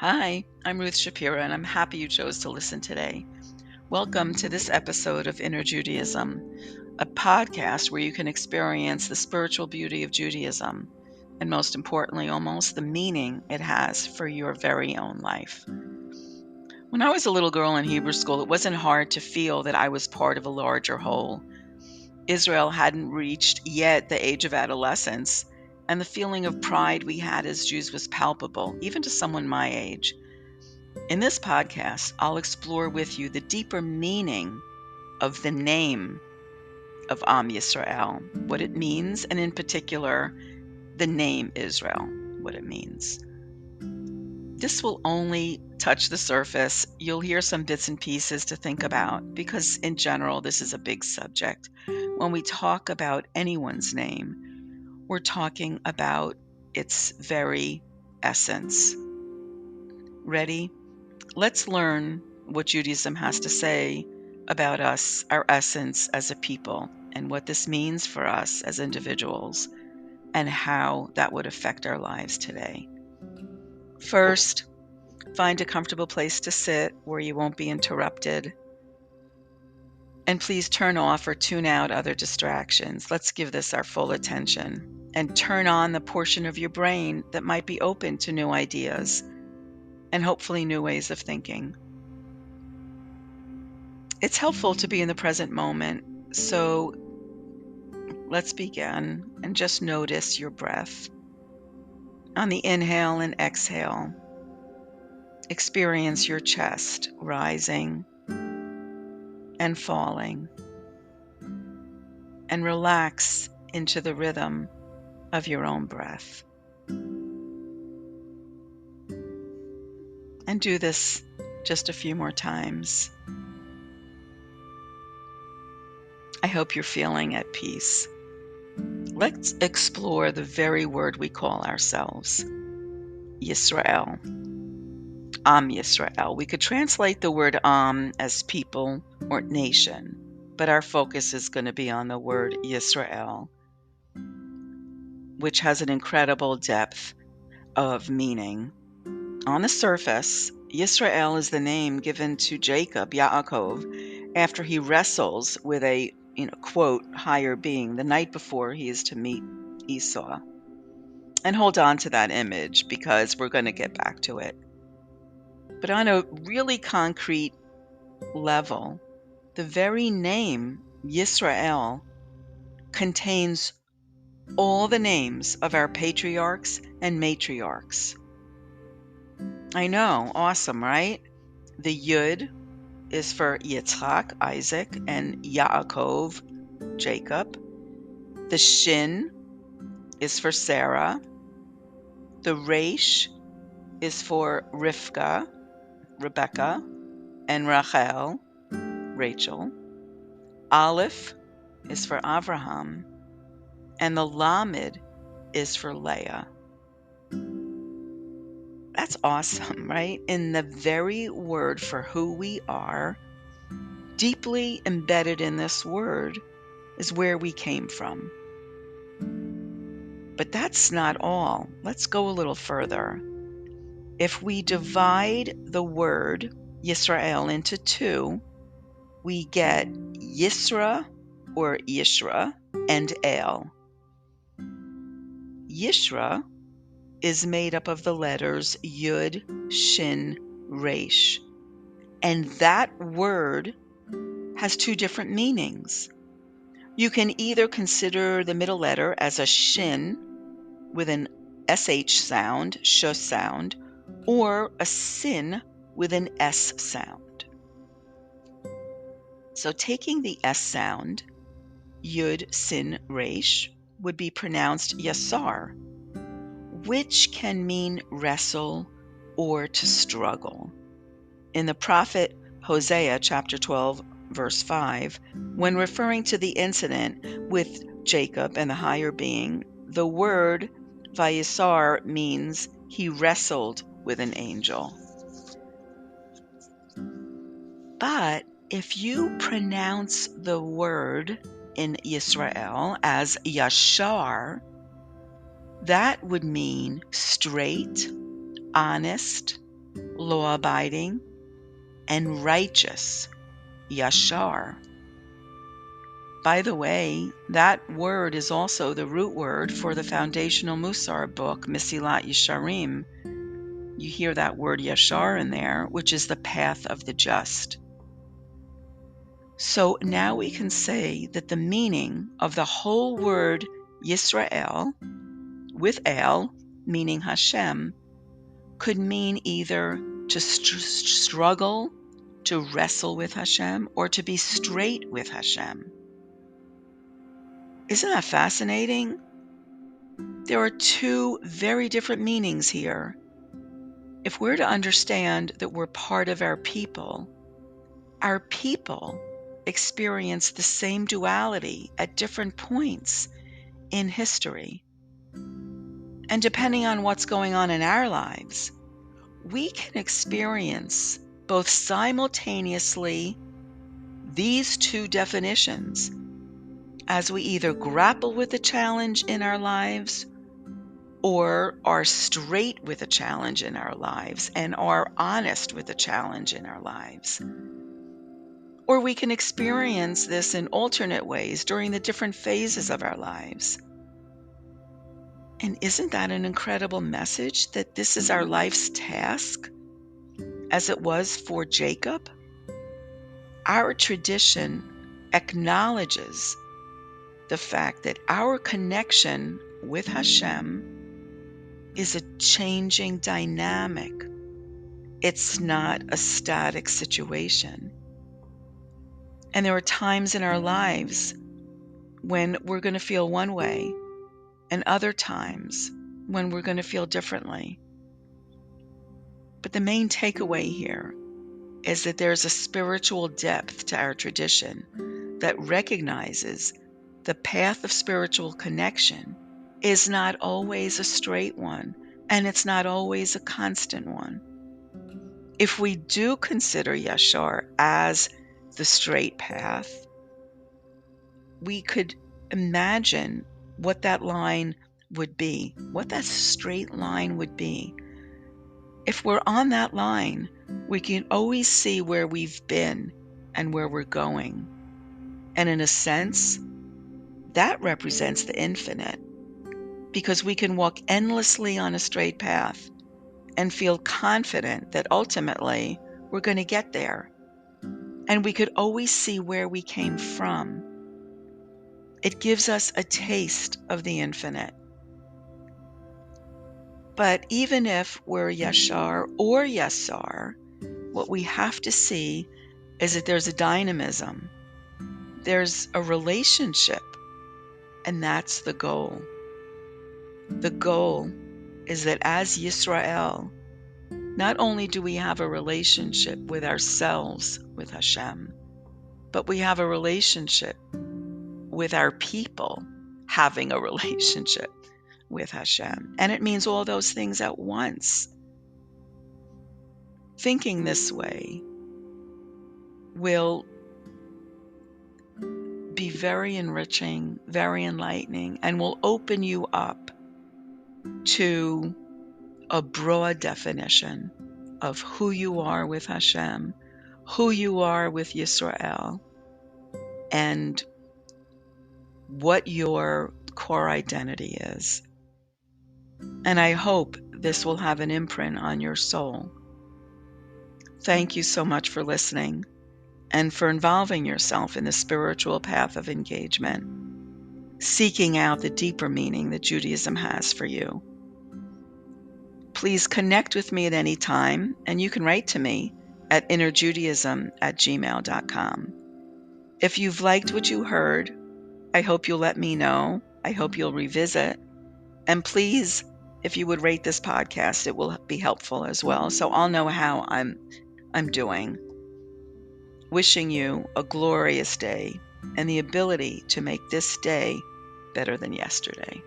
Hi, I'm Ruth Shapiro, and I'm happy you chose to listen today. Welcome to this episode of Inner Judaism, a podcast where you can experience the spiritual beauty of Judaism, and most importantly, almost the meaning it has for your very own life. When I was a little girl in Hebrew school, it wasn't hard to feel that I was part of a larger whole. Israel hadn't reached yet the age of adolescence, and the feeling of pride we had as Jews was palpable, even to someone my age. In this podcast, I'll explore with you the deeper meaning of the name of Am Yisrael, what it means, and in particular, the name Israel, what it means. This will only touch the surface. You'll hear some bits and pieces to think about because, in general, this is a big subject. When we talk about anyone's name, we're talking about its very essence. Ready? Let's learn what Judaism has to say about us, our essence as a people, and what this means for us as individuals, and how that would affect our lives today. First, find a comfortable place to sit where you won't be interrupted. And please turn off or tune out other distractions. Let's give this our full attention. And turn on the portion of your brain that might be open to new ideas and hopefully new ways of thinking. It's helpful to be in the present moment, so let's begin and just notice your breath. On the inhale and exhale, experience your chest rising and falling, and relax into the rhythm of your own breath. And do this just a few more times. I hope you're feeling at peace. Let's explore the very word we call ourselves, Yisrael. Am Yisrael. We could translate the word Am as people or nation, but our focus is going to be on the word Yisrael, which has an incredible depth of meaning. On the surface, Yisrael is the name given to Jacob, Yaakov, after he wrestles with a, quote, higher being the night before he is to meet Esau. And hold on to that image because we're going to get back to it. But on a really concrete level, the very name Yisrael contains all the names of our patriarchs and matriarchs. I know, awesome, right? The Yud is for Yitzchak, Isaac, and Yaakov, Jacob. The Shin is for Sarah. The Resh is for Rivka, Rebecca, and Rachel, Rachel. Aleph is for Avraham, and the Lamed is for Leah. That's awesome, right? In the very word for who we are, deeply embedded in this word is where we came from. But that's not all. Let's go a little further. If we divide the word Yisrael into two, we get Yisra or Yishra and El. Yishra is made up of the letters Yud, Shin, Resh. And that word has two different meanings. You can either consider the middle letter as a Shin with an SH sound, sh sound, or a Sin with an S sound. So taking the S sound, Yud, Sin, Resh, would be pronounced Yasar, which can mean wrestle or to struggle. In the prophet Hosea chapter 12, verse 5, when referring to the incident with Jacob and the higher being, the word Vayisar means he wrestled with an angel. But if you pronounce the word in Yisrael as Yashar, that would mean straight, honest, law-abiding, and righteous, yashar. By the way, that word is also the root word for the foundational Musar book, Mesilat Yesharim. You hear that word yashar in there, which is the path of the just. So now we can say that the meaning of the whole word Yisrael, with El, meaning Hashem, could mean either to struggle, to wrestle with Hashem, or to be straight with Hashem. Isn't that fascinating? There are two very different meanings here. If we're to understand that we're part of our people experience the same duality at different points in history. And depending on what's going on in our lives, we can experience both simultaneously these two definitions as we either grapple with a challenge in our lives or are straight with a challenge in our lives and are honest with a challenge in our lives. Or we can experience this in alternate ways during the different phases of our lives. And isn't that an incredible message that this is our life's task, as it was for Jacob? Our tradition acknowledges the fact that our connection with Hashem is a changing dynamic. It's not a static situation. And there are times in our lives when we're going to feel one way, and other times when we're going to feel differently. But the main takeaway here is that there's a spiritual depth to our tradition that recognizes the path of spiritual connection is not always a straight one, and it's not always a constant one. If we do consider Yashar as the straight path, we could imagine what that line would be, what that straight line would be. If we're on that line, we can always see where we've been and where we're going. And in a sense, that represents the infinite, because we can walk endlessly on a straight path and feel confident that ultimately we're going to get there. And we could always see where we came from. It gives us a taste of the infinite. But even if we're Yashar or Yasar, what we have to see is that there's a dynamism. There's a relationship, and that's the goal. The goal is that as Yisrael, not only do we have a relationship with ourselves, with Hashem, but we have a relationship with our people having a relationship with Hashem. And it means all those things at once. Thinking this way will be very enriching, very enlightening, and will open you up to a broad definition of who you are with Hashem, who you are with Yisrael, and what your core identity is. And I hope this will have an imprint on your soul. Thank you so much for listening and for involving yourself in the spiritual path of engagement, seeking out the deeper meaning that Judaism has for you. Please connect with me at any time, and you can write to me at innerjudaism@gmail.com. If you've liked what you heard, I hope you'll let me know. I hope you'll revisit. And please, if you would rate this podcast, it will be helpful as well, so I'll know how I'm doing. Wishing you a glorious day and the ability to make this day better than yesterday.